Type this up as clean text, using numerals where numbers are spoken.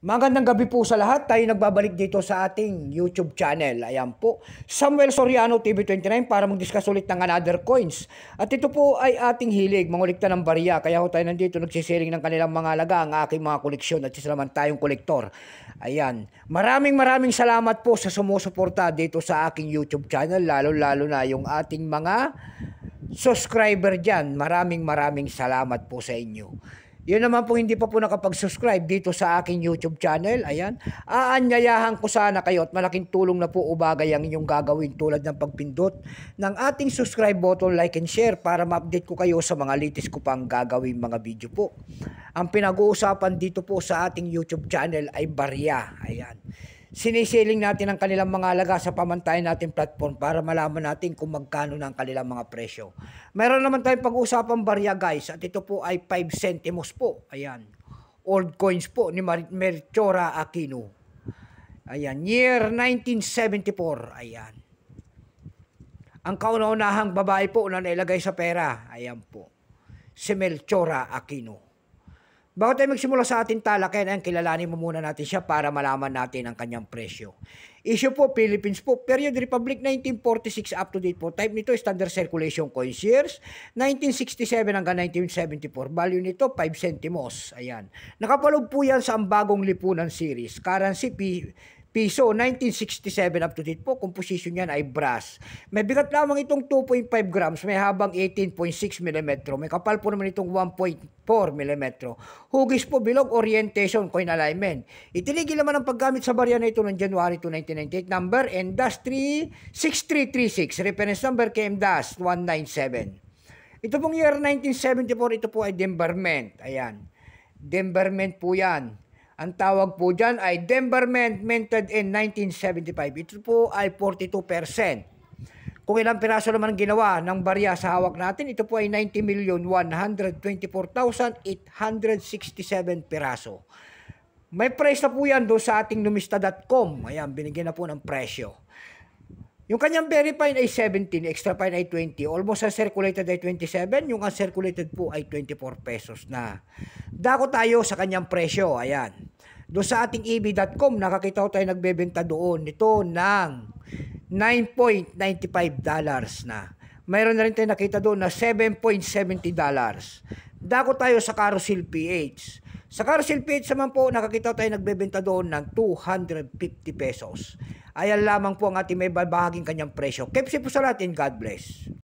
Magandang gabi po sa lahat. Tayo nagbabalik dito sa ating YouTube channel. Ayan po, Samuel Soriano TV29 para mag-discuss ulit ng another coins. At ito po ay ating hilig, mangulikta ng barya. Kaya ho tayo nandito nagsisiling ng kanilang mga alaga, ang aking mga koleksyon at isa naman tayong kolektor. Ayan, maraming salamat po sa sumusuporta dito sa aking YouTube channel, lalo na yung ating mga subscriber dyan. Maraming salamat po sa inyo. Yun naman po hindi pa po nakapag-subscribe dito sa aking YouTube channel. Ayan. Aanyayahan ko sana kayo at malaking tulong na po ubagay ang inyong gagawin tulad ng pagpindot ng ating subscribe button, like and share para ma-update ko kayo sa mga latest ko pang gagawin mga video po. Ang pinag-uusapan dito po sa ating YouTube channel ay barya. Ayan. Sinisiling natin ang kanilang mga alaga sa pamantayan natin platform para malaman natin kung magkano na ang kanilang mga presyo. Meron naman tayong pag-usapang barya guys at ito po ay 5 centimos po. Ayan. Old coins po ni Melchora Aquino. Ayan. Year 1974. Ayan. Ang kauna-unahang babae po na nailagay sa pera. Ayan po. Si Melchora Aquino. Bago tayo magsimula sa ating talakayan, kilalanin mo muna natin siya para malaman natin ang kanyang presyo. Issue po, Philippines po. Period Republic 1946 up to date po. Type nito, standard circulation coins. Years 1967 hanggang 1974. Value nito, 5 centimos. Ayan. Nakapalog po yan sa Ambagong Lipunan series. Currency, piso, 1967 up to date po. Composition niyan ay brass. May bigat lamang itong 2.5 grams. May habang 18.6 mm. May kapal po naman itong 1.4 mm. Hugis po, bilog, orientation, coin alignment. Itinigil naman ang paggamit sa barya na ito ng January 2, 1998. Number, NDAS 6336. Reference number, KMDAS 197. Ito pong year 1974, ito po ay Denverment. Ayan. Denverment po yan. Ang tawag po dyan ay Denverment, minted in 1975. Ito po ay 42%. Kung ilang piraso naman ginawa ng barya sa hawak natin, ito po ay 90,124,867 piraso. May price na po yan doon sa ating numista.com. Ayan, binigyan na po ng presyo. Yung kanyang very fine ay 17, extra fine ay 20. Almost uncirculated ay 27. Yung uncirculated po ay 24 pesos na. Dako tayo sa kanyang presyo. Ayan. Doon sa ating eb.com, nakakita ko tayo nagbebenta doon nito ng $9.95 na. Mayroon na rin tayo nakita doon na $7.70. Dako tayo sa Carousel PH. Sa Carousel PH naman po, nakakita tayo nagbebenta doon ng 250 pesos. Ayan lamang po ang ating may babahaging kanyang presyo. Keep safe po sa natin. God bless.